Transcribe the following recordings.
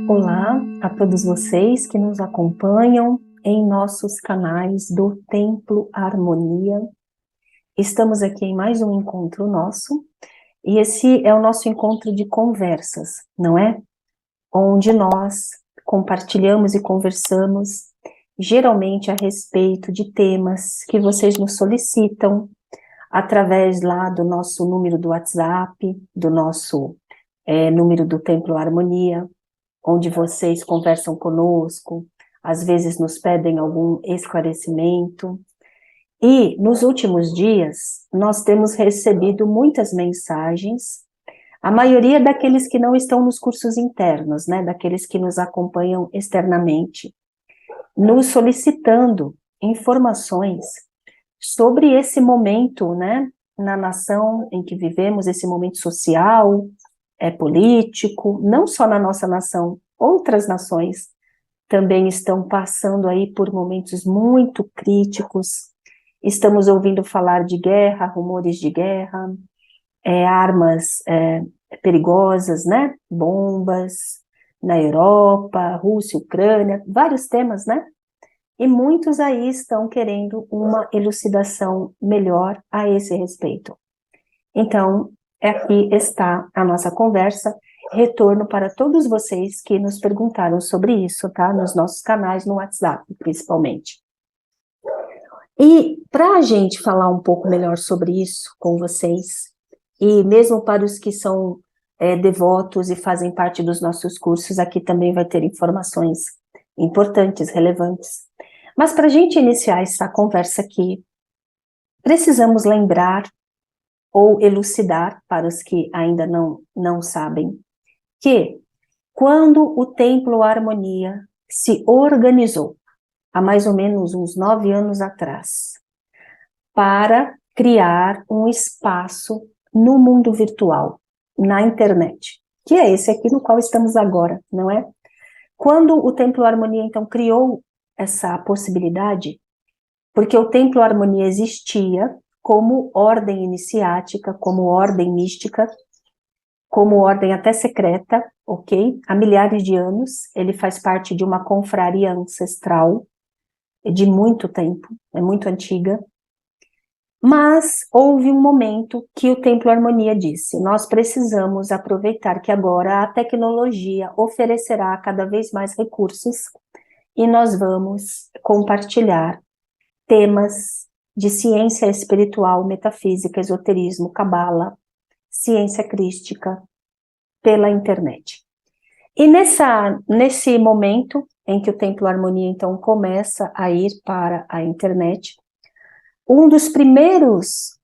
Olá a todos vocês que nos acompanham em nossos canais do Templo Harmonia. Estamos aqui em mais um encontro nosso, e esse é o nosso encontro de conversas, não é? Onde nós compartilhamos e conversamos, geralmente a respeito de temas que vocês nos solicitam, através lá do nosso número do WhatsApp, do nosso número do Templo Harmonia, onde vocês conversam conosco, às vezes nos pedem algum esclarecimento. E nos últimos dias, nós temos recebido muitas mensagens, a maioria daqueles que não estão nos cursos internos, né, daqueles que nos acompanham externamente, nos solicitando informações sobre esse momento, né, na nação em que vivemos, esse momento social, político, não só na nossa nação, outras nações também estão passando aí por momentos muito críticos. Estamos ouvindo falar de guerra, rumores de guerra, armas perigosas, né? Bombas na Europa, Rússia, Ucrânia, vários temas, né? E muitos aí estão querendo uma elucidação melhor a esse respeito. Então, aqui está a nossa conversa, retorno para todos vocês que nos perguntaram sobre isso, tá? Nos nossos canais, no WhatsApp, principalmente. E para a gente falar um pouco melhor sobre isso com vocês, e mesmo para os que são devotos e fazem parte dos nossos cursos, aqui também vai ter informações importantes, relevantes. Mas para a gente iniciar essa conversa aqui, precisamos lembrar ou elucidar, para os que ainda não sabem, que quando o Templo Harmonia se organizou, há mais ou menos uns 9 anos atrás, para criar um espaço no mundo virtual, na internet, que é esse aqui no qual estamos agora, não é? Quando o Templo Harmonia, então, criou essa possibilidade, porque o Templo Harmonia existia como ordem iniciática, como ordem mística, como ordem até secreta, ok? Há milhares de anos, ele faz parte de uma confraria ancestral, de muito tempo, é muito antiga, mas houve um momento que o Templo Harmonia disse, nós precisamos aproveitar que agora a tecnologia oferecerá cada vez mais recursos, e nós vamos compartilhar temas de ciência espiritual, metafísica, esoterismo, cabala, ciência crística, pela internet. E nesse momento em que o Templo Harmonia, então, começa a ir para a internet, um dos primeiros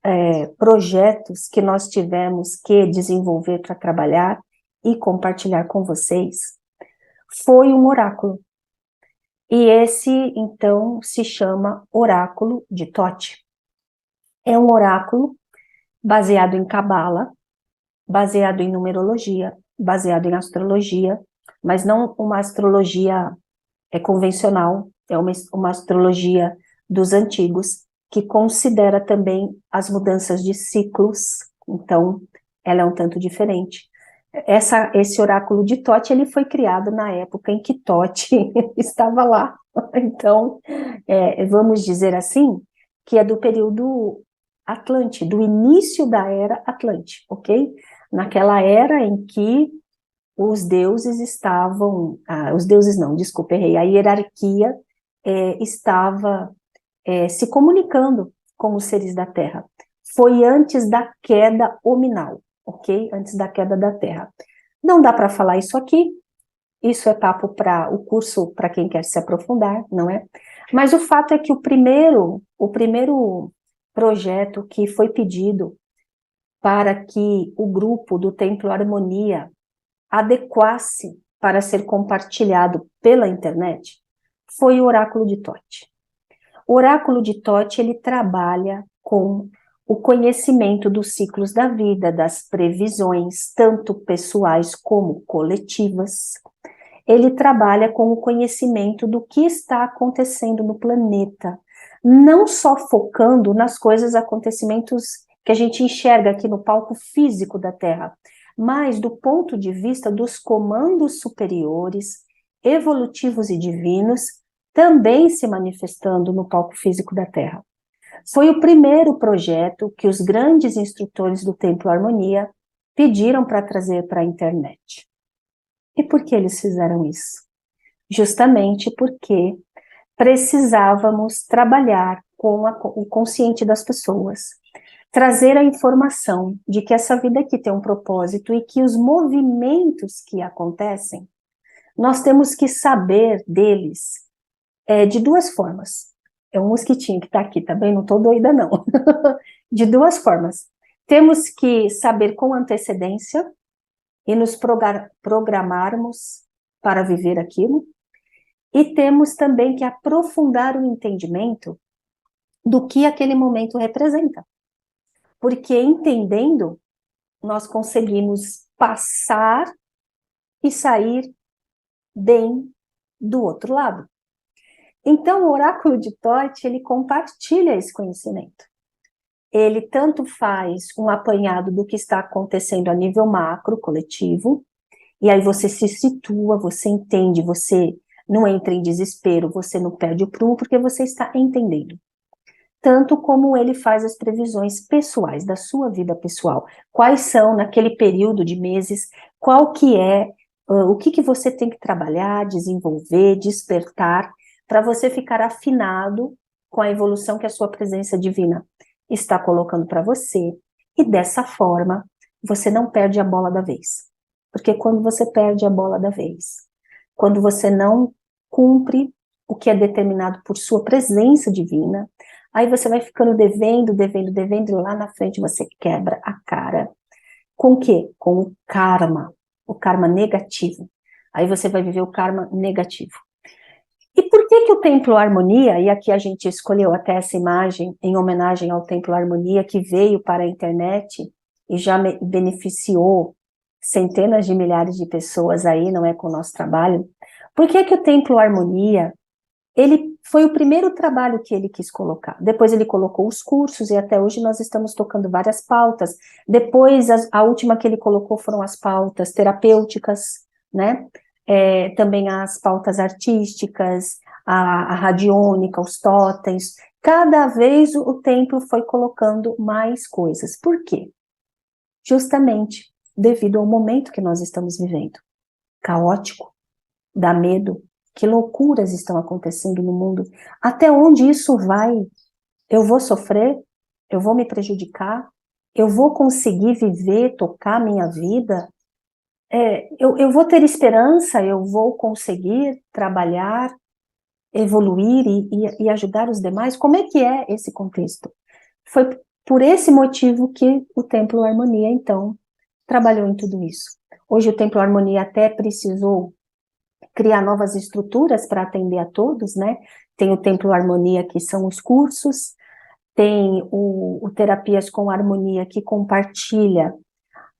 projetos que nós tivemos que desenvolver para trabalhar e compartilhar com vocês foi um oráculo. E esse, então, se chama Oráculo de Thoth. É um oráculo baseado em cabala, baseado em numerologia, baseado em astrologia, mas não uma astrologia convencional, é uma astrologia dos antigos, que considera também as mudanças de ciclos, então ela é um tanto diferente. Esse oráculo de Thoth, ele foi criado na época em que Thoth estava lá, então vamos dizer assim, que é do período Atlante, do início da era Atlante, ok? Naquela era em que os deuses estavam, os deuses não, desculpa, errei, a hierarquia estava se comunicando com os seres da Terra. Foi antes da queda hominal, ok? Antes da queda da Terra. Não dá para falar isso aqui, isso é papo para o curso, para quem quer se aprofundar, não é? Mas o fato é que o primeiro projeto que foi pedido para que o grupo do Templo Harmonia adequasse para ser compartilhado pela internet foi o Oráculo de Thoth. O Oráculo de Thoth, ele trabalha com o conhecimento dos ciclos da vida, das previsões, tanto pessoais como coletivas. Ele trabalha com o conhecimento do que está acontecendo no planeta, não só focando nas coisas, acontecimentos que a gente enxerga aqui no palco físico da Terra, mas do ponto de vista dos comandos superiores, evolutivos e divinos, também se manifestando no palco físico da Terra. Foi o primeiro projeto que os grandes instrutores do Templo Harmonia pediram para trazer para a internet. E por que eles fizeram isso? Justamente porque precisávamos trabalhar com o consciente das pessoas, trazer a informação de que essa vida aqui tem um propósito e que os movimentos que acontecem, nós temos que saber deles de duas formas. É um mosquitinho que está aqui, tá bem? Não estou doida, não. De duas formas. Temos que saber com antecedência e nos programarmos para viver aquilo, e temos também que aprofundar o entendimento do que aquele momento representa. Porque entendendo, nós conseguimos passar e sair bem do outro lado. Então, o oráculo de Thoth, ele compartilha esse conhecimento. Ele tanto faz um apanhado do que está acontecendo a nível macro, coletivo, e aí você se situa, você entende, você não entra em desespero, você não perde o prumo, porque você está entendendo. Tanto como ele faz as previsões pessoais, da sua vida pessoal. Quais são, naquele período de meses, qual que é, o que você tem que trabalhar, desenvolver, despertar, para você ficar afinado com a evolução que a sua presença divina está colocando para você, e dessa forma, você não perde a bola da vez. Porque quando você perde a bola da vez, quando você não cumpre o que é determinado por sua presença divina, aí você vai ficando devendo, e lá na frente você quebra a cara. Com o quê? Com o karma negativo. Aí você vai viver o karma negativo. E por que o Templo Harmonia, e aqui a gente escolheu até essa imagem em homenagem ao Templo Harmonia, que veio para a internet e já beneficiou centenas de milhares de pessoas aí, não é, com o nosso trabalho. Por que o Templo Harmonia, ele foi o primeiro trabalho que ele quis colocar. Depois ele colocou os cursos, e até hoje nós estamos tocando várias pautas. Depois, a última que ele colocou foram as pautas terapêuticas, né? Também as pautas artísticas, a radiônica, os totens. Cada vez o templo foi colocando mais coisas. Por quê? Justamente devido ao momento que nós estamos vivendo. Caótico, dá medo, que loucuras estão acontecendo no mundo. Até onde isso vai? Eu vou sofrer? Eu vou me prejudicar? Eu vou conseguir viver, tocar minha vida? Eu vou ter esperança? Eu vou conseguir trabalhar, evoluir e ajudar os demais? Como é que é esse contexto? Foi por esse motivo que o Templo Harmonia, então, trabalhou em tudo isso. Hoje o Templo Harmonia até precisou criar novas estruturas para atender a todos, né? Tem o Templo Harmonia, que são os cursos, tem o Terapias com Harmonia, que compartilha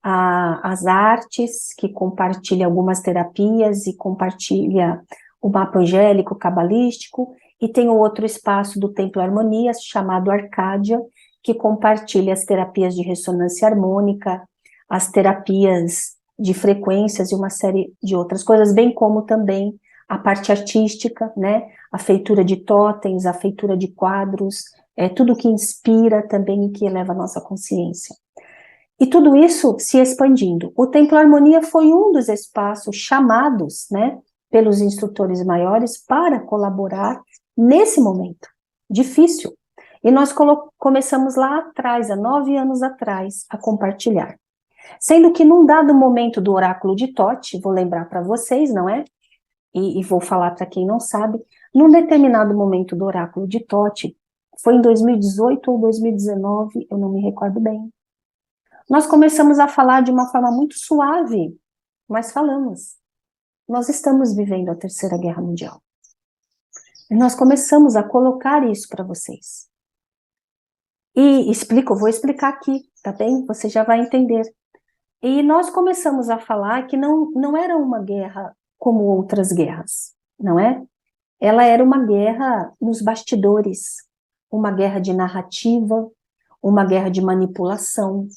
as artes, que compartilha algumas terapias e compartilha o mapa angélico, cabalístico, e tem o outro espaço do Templo Harmonia, chamado Arcádia, que compartilha as terapias de ressonância harmônica, as terapias de frequências e uma série de outras coisas, bem como também a parte artística, né? A feitura de totens, a feitura de quadros, tudo que inspira também e que eleva a nossa consciência. E tudo isso se expandindo. O Templo Harmonia foi um dos espaços chamados, né, pelos instrutores maiores para colaborar nesse momento difícil. E nós começamos lá atrás, há 9 anos atrás, a compartilhar. Sendo que num dado momento do oráculo de Thoth, vou lembrar para vocês, não é? E vou falar para quem não sabe, num determinado momento do oráculo de Thoth, foi em 2018 ou 2019, eu não me recordo bem, nós começamos a falar de uma forma muito suave, mas falamos. Nós estamos vivendo a Terceira Guerra Mundial. E nós começamos a colocar isso para vocês. E vou explicar aqui, tá bem? Você já vai entender. E nós começamos a falar que não era uma guerra como outras guerras, não é? Ela era uma guerra nos bastidores, uma guerra de narrativa, uma guerra de manipulação,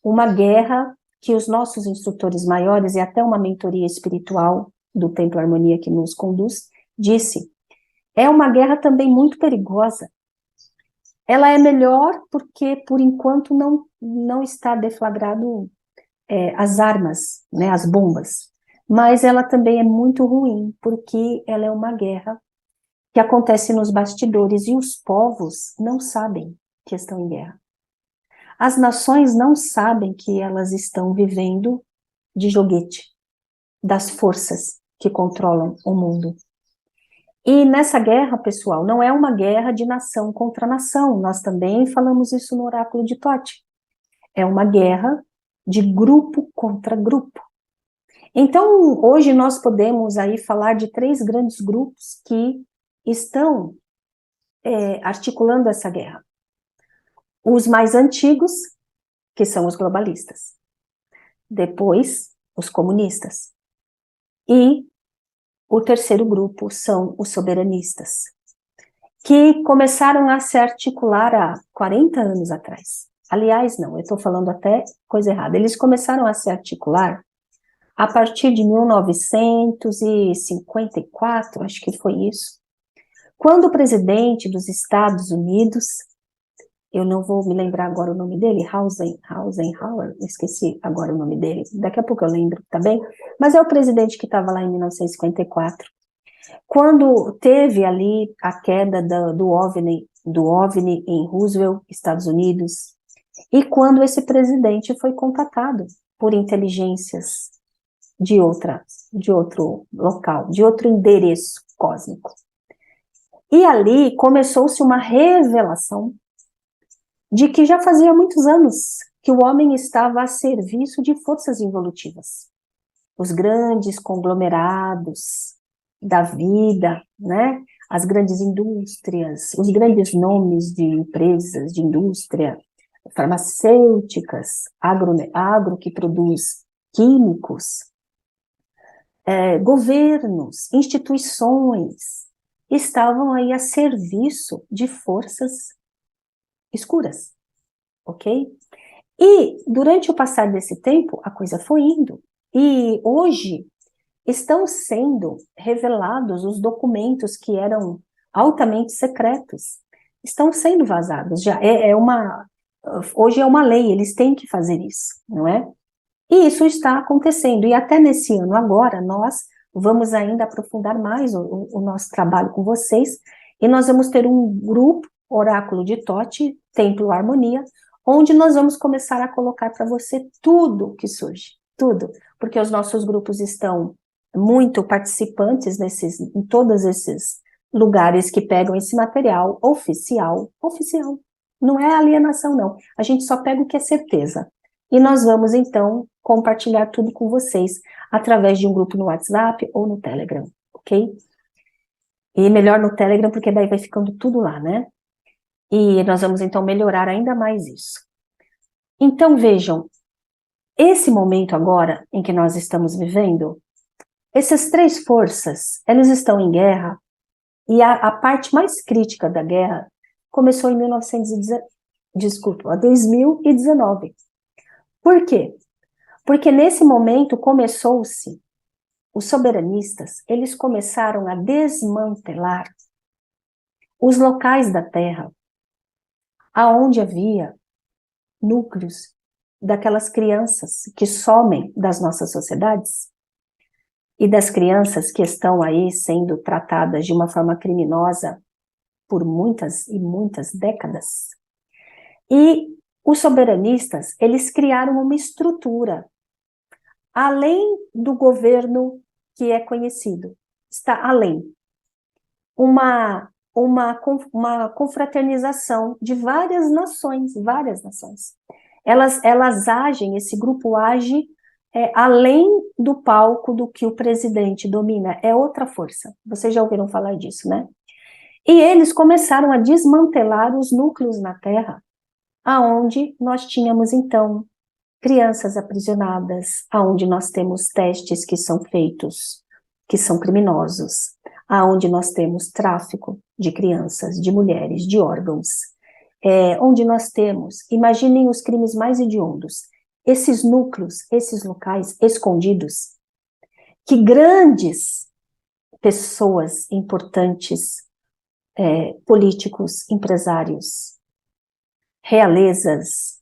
uma guerra que os nossos instrutores maiores, e até uma mentoria espiritual do Templo Harmonia que nos conduz, disse, é uma guerra também muito perigosa. Ela é melhor porque, por enquanto, não está deflagrado as armas, né, as bombas, mas ela também é muito ruim, porque ela é uma guerra que acontece nos bastidores, e os povos não sabem que estão em guerra. As nações não sabem que elas estão vivendo de joguete das forças que controlam o mundo. E nessa guerra, pessoal, não é uma guerra de nação contra nação, nós também falamos isso no oráculo de Tote. É uma guerra de grupo contra grupo. Então, hoje nós podemos aí falar de 3 grandes grupos que estão articulando essa guerra. Os mais antigos, que são os globalistas. Depois, os comunistas. E o terceiro grupo são os soberanistas, que começaram a se articular há 40 anos atrás. Aliás, não, eu estou falando até coisa errada. Eles começaram a se articular a partir de 1954, acho que foi isso, quando o presidente dos Estados Unidos, eu não vou me lembrar agora o nome dele, Eisenhower, esqueci agora o nome dele, daqui a pouco eu lembro, tá bem? Mas é o presidente que estava lá em 1954, quando teve ali a queda do OVNI em Roosevelt, Estados Unidos, e quando esse presidente foi contatado por inteligências de outro local, de outro endereço cósmico. E ali começou-se uma revelação de que já fazia muitos anos que o homem estava a serviço de forças involutivas. Os grandes conglomerados da vida, né? As grandes indústrias, os grandes nomes de empresas, de indústria, farmacêuticas, agro que produz químicos, governos, instituições, estavam aí a serviço de forças escuras, ok? E durante o passar desse tempo, a coisa foi indo. E hoje estão sendo revelados os documentos que eram altamente secretos. Estão sendo vazados. Já hoje é uma lei, eles têm que fazer isso, não é? E isso está acontecendo. E até nesse ano agora, nós vamos ainda aprofundar mais o nosso trabalho com vocês, e nós vamos ter um grupo, Oráculo de Tote, Templo Harmonia, onde nós vamos começar a colocar para você tudo que surge, tudo, porque os nossos grupos estão muito participantes em todos esses lugares que pegam esse material oficial, não é alienação não, a gente só pega o que é certeza, e nós vamos então compartilhar tudo com vocês, através de um grupo no WhatsApp ou no Telegram, ok? E melhor no Telegram, porque daí vai ficando tudo lá, né? E nós vamos então melhorar ainda mais isso. Então vejam, esse momento agora em que nós estamos vivendo, essas 3 forças, elas estão em guerra, e a parte mais crítica da guerra começou em 2019. Por quê? Porque nesse momento começou-se, os soberanistas, eles começaram a desmantelar os locais da Terra aonde havia núcleos daquelas crianças que somem das nossas sociedades e das crianças que estão aí sendo tratadas de uma forma criminosa por muitas e muitas décadas. E os soberanistas, eles criaram uma estrutura, além do governo que é conhecido, está além, uma confraternização de várias nações. Elas agem, esse grupo age além do palco do que o presidente domina, é outra força. Vocês já ouviram falar disso, né? E eles começaram a desmantelar os núcleos na Terra, aonde nós tínhamos, então, crianças aprisionadas, aonde nós temos testes que são feitos, que são criminosos, aonde nós temos tráfico de crianças, de mulheres, de órgãos, onde nós temos, imaginem os crimes mais hediondos, esses núcleos, esses locais escondidos, que grandes pessoas importantes, políticos, empresários, realezas,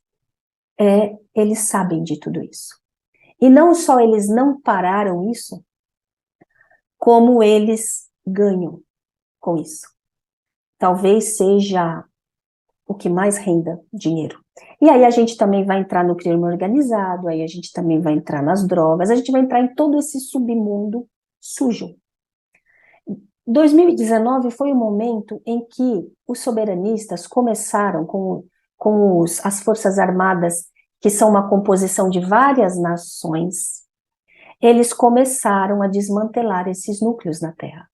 eles sabem de tudo isso. E não só eles não pararam isso, como eles ganham com isso. Talvez seja o que mais renda dinheiro. E aí a gente também vai entrar no crime organizado, aí a gente também vai entrar nas drogas, a gente vai entrar em todo esse submundo sujo. 2019 foi o momento em que os soberanistas começaram com as Forças Armadas, que são uma composição de várias nações, eles começaram a desmantelar esses núcleos na Terra.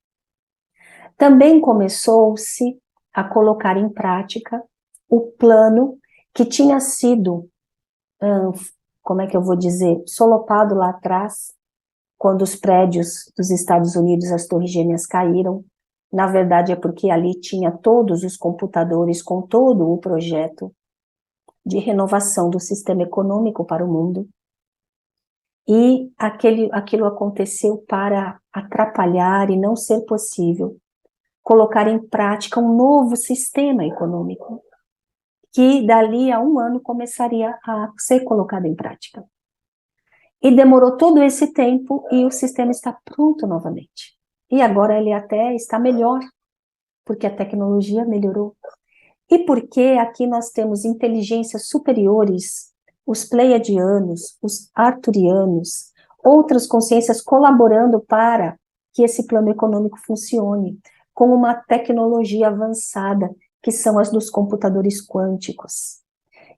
Também começou-se a colocar em prática o plano que tinha sido, como é que eu vou dizer, solopado lá atrás, quando os prédios dos Estados Unidos, as Torres Gêmeas caíram. Na verdade é porque ali tinha todos os computadores com todo o projeto de renovação do sistema econômico para o mundo. E aquilo aconteceu para atrapalhar e não ser possível colocar em prática um novo sistema econômico, que dali a 1 ano começaria a ser colocado em prática. E demorou todo esse tempo e o sistema está pronto novamente. E agora ele até está melhor, porque a tecnologia melhorou. E porque aqui nós temos inteligências superiores, os pleiadianos, os arturianos, outras consciências colaborando para que esse plano econômico funcione, com uma tecnologia avançada, que são as dos computadores quânticos.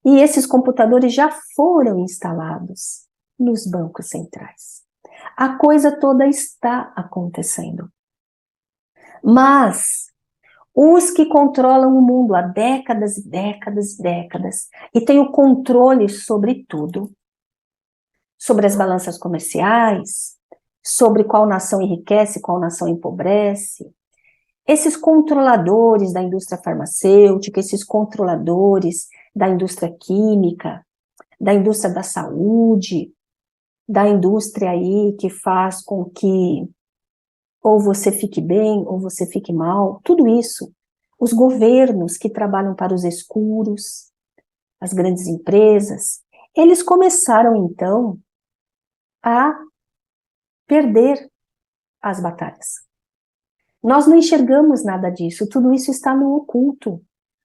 E esses computadores já foram instalados nos bancos centrais. A coisa toda está acontecendo. Mas os que controlam o mundo há décadas e décadas e décadas e têm o controle sobre tudo, sobre as balanças comerciais, sobre qual nação enriquece, qual nação empobrece, esses controladores da indústria farmacêutica, esses controladores da indústria química, da indústria da saúde, da indústria aí que faz com que ou você fique bem ou você fique mal, tudo isso, os governos que trabalham para os escuros, as grandes empresas, eles começaram então a perder as batalhas. Nós não enxergamos nada disso, tudo isso está no oculto,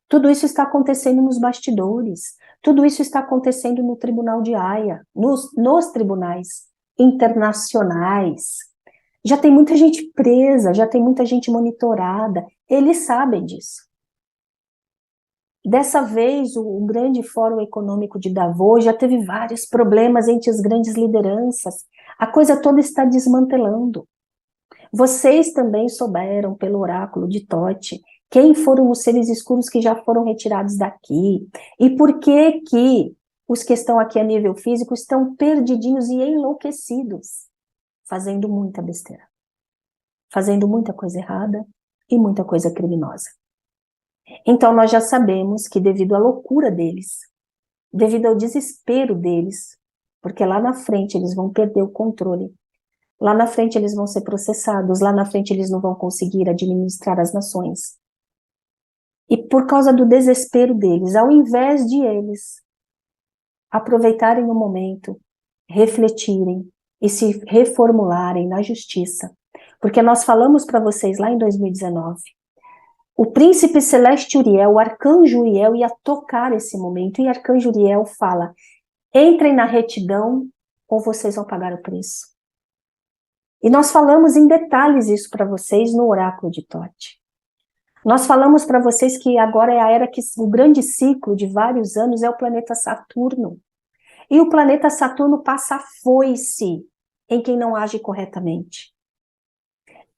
tudo isso está acontecendo nos bastidores, tudo isso está acontecendo no Tribunal de Haia, nos tribunais internacionais. Já tem muita gente presa, já tem muita gente monitorada, eles sabem disso. Dessa vez, o grande Fórum Econômico de Davos já teve vários problemas entre as grandes lideranças, a coisa toda está desmantelando. Vocês também souberam, pelo oráculo de Tote, quem foram os seres escuros que já foram retirados daqui, e por que que os que estão aqui a nível físico estão perdidinhos e enlouquecidos, fazendo muita besteira, fazendo muita coisa errada e muita coisa criminosa. Então nós já sabemos que devido à loucura deles, devido ao desespero deles, porque lá na frente eles vão perder o controle, lá na frente eles vão ser processados, lá na frente eles não vão conseguir administrar as nações. E por causa do desespero deles, ao invés de eles aproveitarem o momento, refletirem e se reformularem na justiça, porque nós falamos para vocês lá em 2019, o príncipe celeste Uriel, o arcanjo Uriel ia tocar esse momento, e o arcanjo Uriel fala, entrem na retidão ou vocês vão pagar o preço. E nós falamos em detalhes isso para vocês no oráculo de Tote. Nós falamos para vocês que agora é a era que o grande ciclo de vários anos é o planeta Saturno. E o planeta Saturno passa a foice em quem não age corretamente.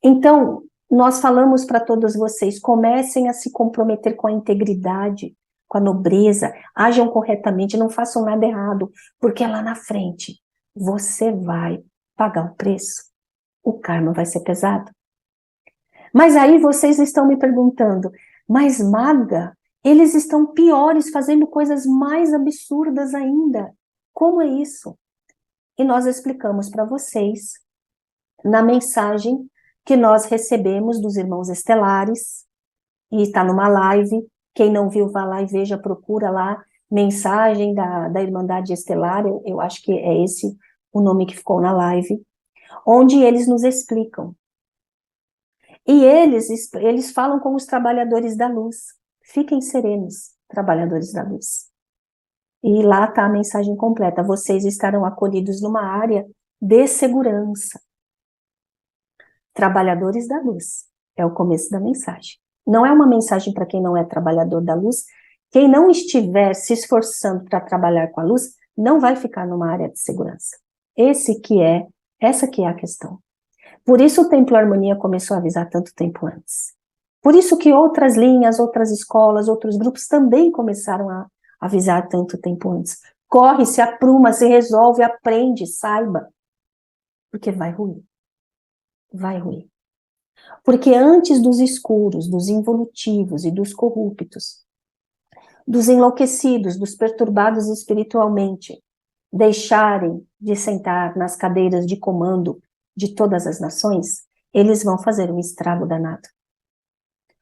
Então, nós falamos para todos vocês, comecem a se comprometer com a integridade, com a nobreza, ajam corretamente, não façam nada errado, porque lá na frente você vai pagar o preço. O karma vai ser pesado. Mas aí vocês estão me perguntando, mas maga, eles estão piores, fazendo coisas mais absurdas ainda. Como é isso? E nós explicamos para vocês na mensagem que nós recebemos dos irmãos estelares, e está numa live. Quem não viu, vá lá e veja, procura lá, mensagem da Irmandade Estelar, eu acho que é esse o nome que ficou na live, onde eles nos explicam. E eles falam com os trabalhadores da luz. Fiquem serenos, trabalhadores da luz. E lá está a mensagem completa. Vocês estarão acolhidos numa área de segurança. Trabalhadores da luz. É o começo da mensagem. Não é uma mensagem para quem não é trabalhador da luz. Quem não estiver se esforçando para trabalhar com a luz, não vai ficar numa área de segurança. Essa que é a questão. Por isso o Templo Harmonia começou a avisar tanto tempo antes. Por isso que outras linhas, outras escolas, outros grupos também começaram a avisar tanto tempo antes. Corre, se apruma, se resolve, aprende, saiba. Porque vai ruir. Vai ruir. Porque antes dos escuros, dos involutivos e dos corruptos, dos enlouquecidos, dos perturbados espiritualmente, deixarem de sentar nas cadeiras de comando de todas as nações, eles vão fazer um estrago danado.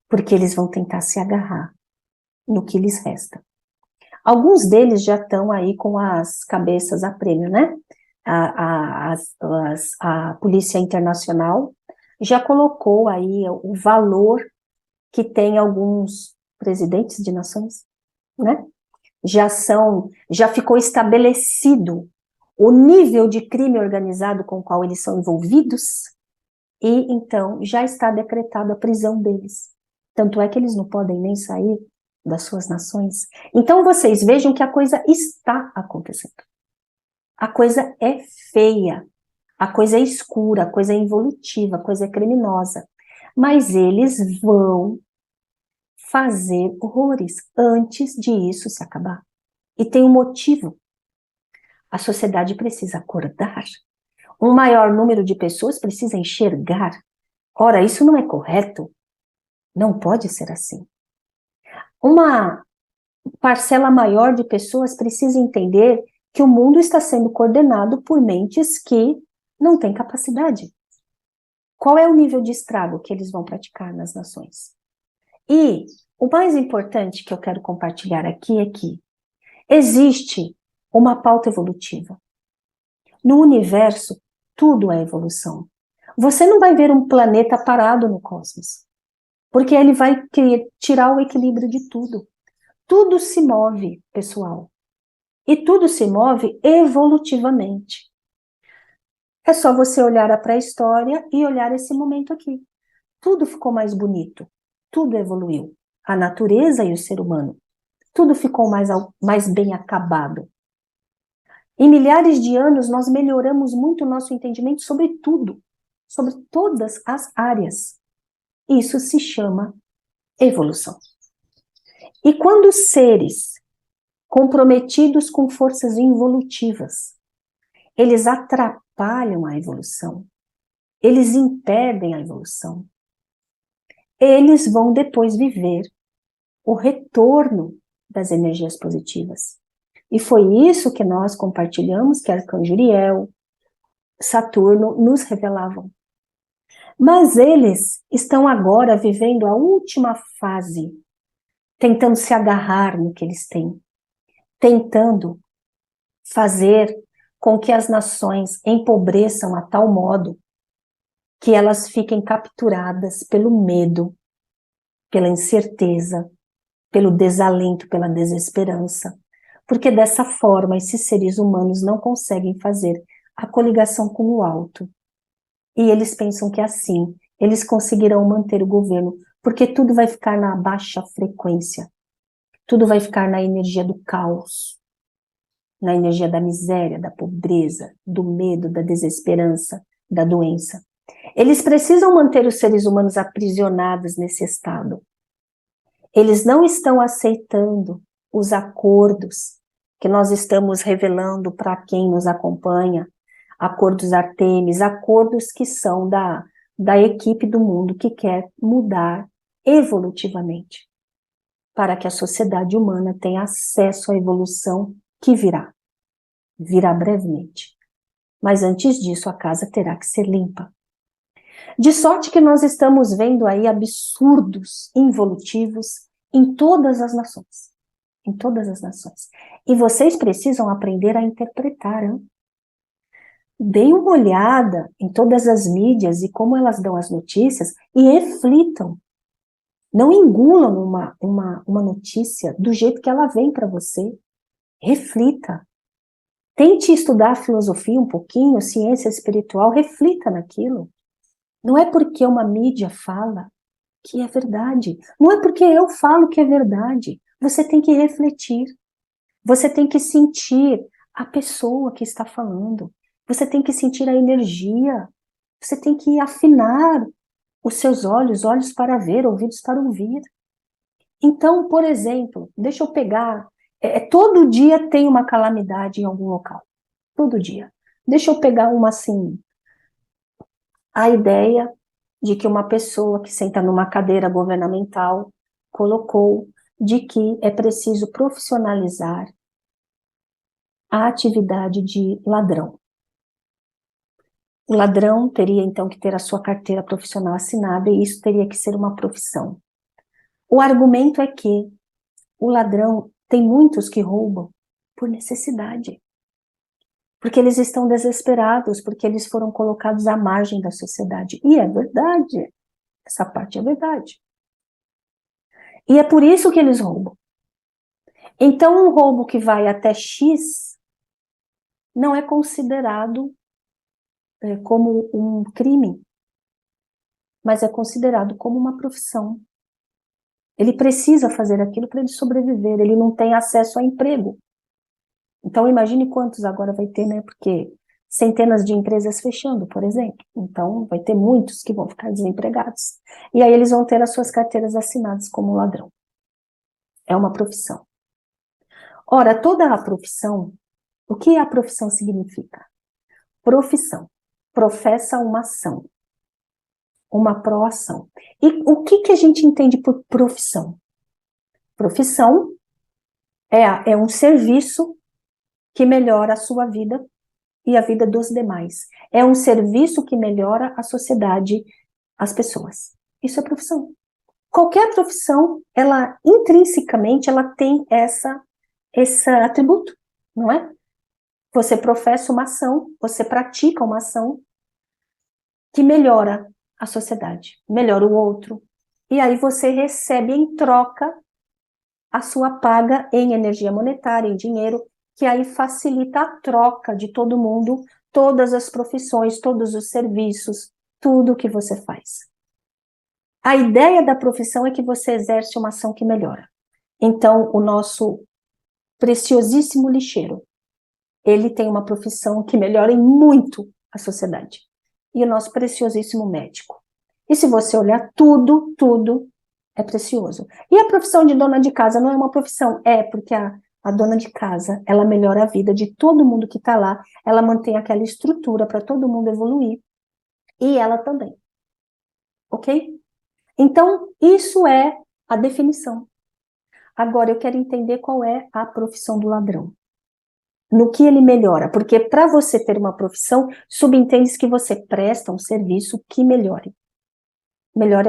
Porque eles vão tentar se agarrar no que lhes resta. Alguns deles já estão aí com as cabeças a prêmio, né? A Polícia Internacional já colocou aí o valor que tem alguns presidentes de nações, né? Já ficou estabelecido o nível de crime organizado com o qual eles são envolvidos, e então já está decretada a prisão deles. Tanto é que eles não podem nem sair das suas nações. Então vocês vejam que a coisa está acontecendo. A coisa é feia, a coisa é escura, a coisa é involutiva, a coisa é criminosa. Mas eles vão fazer horrores antes de isso se acabar. E tem um motivo. A sociedade precisa acordar. Um maior número de pessoas precisa enxergar. Ora, isso não é correto. Não pode ser assim. Uma parcela maior de pessoas precisa entender que o mundo está sendo coordenado por mentes que não têm capacidade. Qual é o nível de estrago que eles vão praticar nas nações? E o mais importante que eu quero compartilhar aqui é que existe uma pauta evolutiva. No universo, tudo é evolução. Você não vai ver um planeta parado no cosmos, porque ele vai tirar o equilíbrio de tudo. Tudo se move, pessoal. E tudo se move evolutivamente. É só você olhar a pré-história e olhar esse momento aqui. Tudo ficou mais bonito. Tudo evoluiu. A natureza e o ser humano. Tudo ficou mais bem acabado. Em milhares de anos, nós melhoramos muito o nosso entendimento sobre tudo. Sobre todas as áreas. Isso se chama evolução. E quando os seres comprometidos com forças involutivas, eles atrapalham a evolução, eles impedem a evolução, eles vão depois viver o retorno das energias positivas. E foi isso que nós compartilhamos, que Arcanjo Uriel, Saturno nos revelavam. Mas eles estão agora vivendo a última fase, tentando se agarrar no que eles têm, tentando fazer com que as nações empobreçam a tal modo que elas fiquem capturadas pelo medo, pela incerteza, pelo desalento, pela desesperança. Porque dessa forma esses seres humanos não conseguem fazer a coligação com o alto. E eles pensam que assim eles conseguirão manter o governo, porque tudo vai ficar na baixa frequência. Tudo vai ficar na energia do caos, na energia da miséria, da pobreza, do medo, da desesperança, da doença. Eles precisam manter os seres humanos aprisionados nesse estado. Eles não estão aceitando os acordos que nós estamos revelando para quem nos acompanha, acordos Artemis, acordos que são da equipe do mundo que quer mudar evolutivamente, para que a sociedade humana tenha acesso à evolução que virá. virá brevemente. Mas antes disso, a casa terá que ser limpa. De sorte que nós estamos vendo aí absurdos involutivos em todas as nações. Em todas as nações. E vocês precisam aprender a interpretar. Hein? Deem uma olhada em todas as mídias e como elas dão as notícias e reflitam. Não engulam uma notícia do jeito que ela vem para você. Reflita. Tente estudar filosofia um pouquinho, ciência espiritual, reflita naquilo. Não é porque uma mídia fala que é verdade. Não é porque eu falo que é verdade. Você tem que refletir. Você tem que sentir a pessoa que está falando. Você tem que sentir a energia. Você tem que afinar os seus olhos para ver, ouvidos para ouvir. Então, por exemplo, deixa eu pegar, todo dia tem uma calamidade em algum local. Todo dia. Deixa eu pegar uma assim, a ideia de que uma pessoa que senta numa cadeira governamental colocou de que é preciso profissionalizar a atividade de ladrão. O ladrão teria então que ter a sua carteira profissional assinada e isso teria que ser uma profissão. O argumento é que o ladrão tem muitos que roubam por necessidade. Porque eles estão desesperados, porque eles foram colocados à margem da sociedade. E é verdade. Essa parte é verdade. E é por isso que eles roubam. Então, um roubo que vai até X não é considerado como um crime, mas é considerado como uma profissão. Ele precisa fazer aquilo para ele sobreviver, ele não tem acesso a emprego. Então, imagine quantos agora vai ter, né? Porque centenas de empresas fechando, por exemplo. Então, vai ter muitos que vão ficar desempregados. E aí eles vão ter as suas carteiras assinadas como ladrão. É uma profissão. Ora, toda a profissão, o que a profissão significa? Profissão. Professa uma ação. Uma proação. E o que a gente entende por profissão? Profissão é um serviço que melhora a sua vida e a vida dos demais. É um serviço que melhora a sociedade, as pessoas. Isso é profissão. Qualquer profissão, ela intrinsecamente, ela tem esse atributo, não é? Você professa uma ação, você pratica uma ação que melhora a sociedade, melhora o outro. E aí você recebe em troca a sua paga em energia monetária, em dinheiro, que aí facilita a troca de todo mundo, todas as profissões, todos os serviços, tudo que você faz. A ideia da profissão é que você exerce uma ação que melhora. Então, o nosso preciosíssimo lixeiro, ele tem uma profissão que melhora em muito a sociedade. E o nosso preciosíssimo médico. E se você olhar tudo é precioso. E a profissão de dona de casa não é uma profissão? É, porque a dona de casa, ela melhora a vida de todo mundo que está lá, ela mantém aquela estrutura para todo mundo evoluir, e ela também. Ok? Então, isso é a definição. Agora, eu quero entender qual é a profissão do ladrão. No que ele melhora? Porque para você ter uma profissão, subentende-se que você presta um serviço que melhore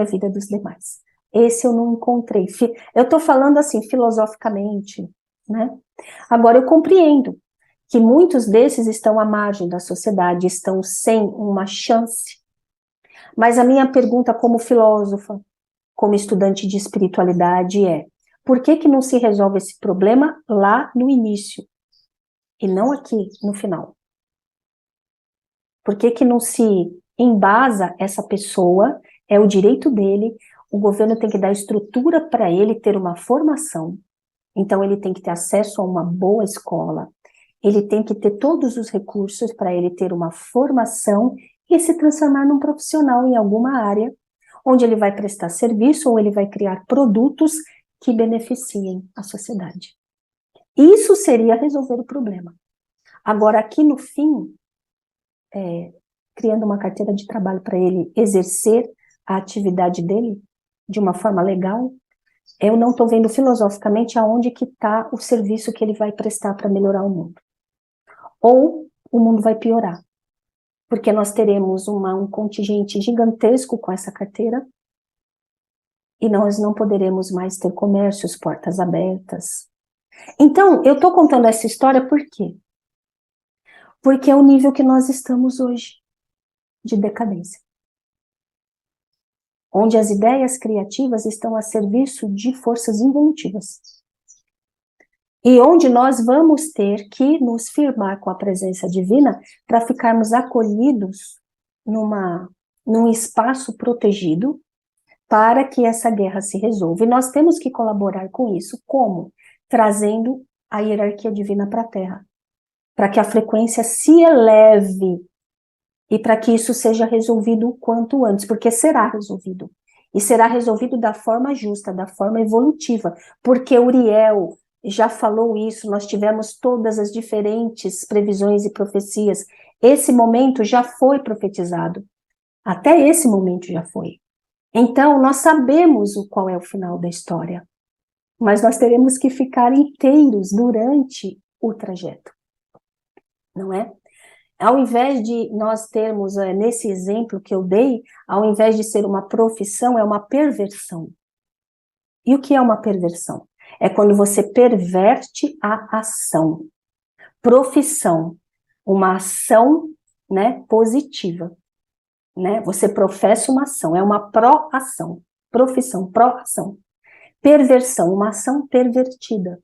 a vida dos demais. Esse eu não encontrei. Eu estou falando assim, filosoficamente, né? Agora, eu compreendo que muitos desses estão à margem da sociedade, estão sem uma chance. Mas a minha pergunta como filósofa, como estudante de espiritualidade é: por que não se resolve esse problema lá no início e não aqui no final? Por que não se embasa essa pessoa? É o direito dele, o governo tem que dar estrutura para ele ter uma formação, então ele tem que ter acesso a uma boa escola, ele tem que ter todos os recursos para ele ter uma formação e se transformar num profissional em alguma área, onde ele vai prestar serviço ou ele vai criar produtos que beneficiem a sociedade. Isso seria resolver o problema. Agora, aqui no fim, criando uma carteira de trabalho para ele exercer a atividade dele de uma forma legal, eu não estou vendo filosoficamente aonde que está o serviço que ele vai prestar para melhorar o mundo. ou o mundo vai piorar, porque nós teremos um contingente gigantesco com essa carteira, e nós não poderemos mais ter comércios, portas abertas. Então, eu estou contando essa história por quê? Porque é o nível que nós estamos hoje, de decadência. Onde as ideias criativas estão a serviço de forças involutivas. E onde nós vamos ter que nos firmar com a presença divina para ficarmos acolhidos num espaço protegido para que essa guerra se resolva. E nós temos que colaborar com isso. Como? Trazendo a hierarquia divina para a Terra. Para que a frequência se eleve e para que isso seja resolvido o quanto antes, porque será resolvido. E será resolvido da forma justa, da forma evolutiva, porque Uriel já falou isso, nós tivemos todas as diferentes previsões e profecias. Esse momento já foi profetizado. Até esse momento já foi. Então, nós sabemos qual é o final da história, mas nós teremos que ficar inteiros durante o trajeto, não é? Ao invés de nós termos, nesse exemplo que eu dei, ao invés de ser uma profissão, é uma perversão. E o que é uma perversão? É quando você perverte a ação. Profissão, uma ação, né, positiva. Né? Você professa uma ação, é uma pró-ação. Profissão, pró-ação. Perversão, uma ação pervertida.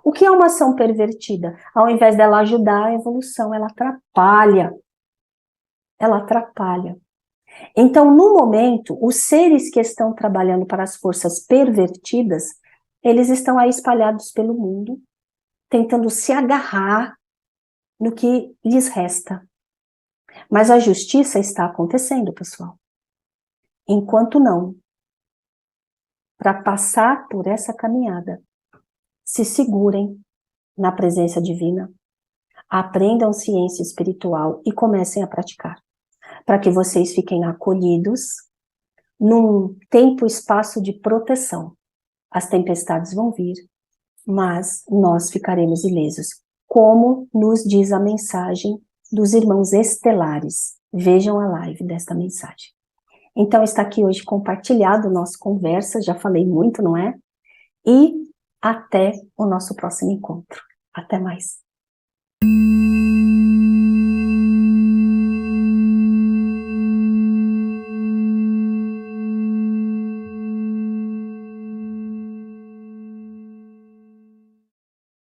O que é uma ação pervertida? Ao invés dela ajudar a evolução, ela atrapalha. Ela atrapalha. Então, no momento, os seres que estão trabalhando para as forças pervertidas, eles estão aí espalhados pelo mundo, tentando se agarrar no que lhes resta. Mas a justiça está acontecendo, pessoal. Enquanto não, para passar por essa caminhada, se segurem na presença divina, aprendam ciência espiritual e comecem a praticar, para que vocês fiquem acolhidos num tempo e espaço de proteção. As tempestades vão vir, mas nós ficaremos ilesos, como nos diz a mensagem dos irmãos estelares. Vejam a live desta mensagem. Então, está aqui hoje compartilhado nossa conversa, já falei muito, não é? E até o nosso próximo encontro. Até mais.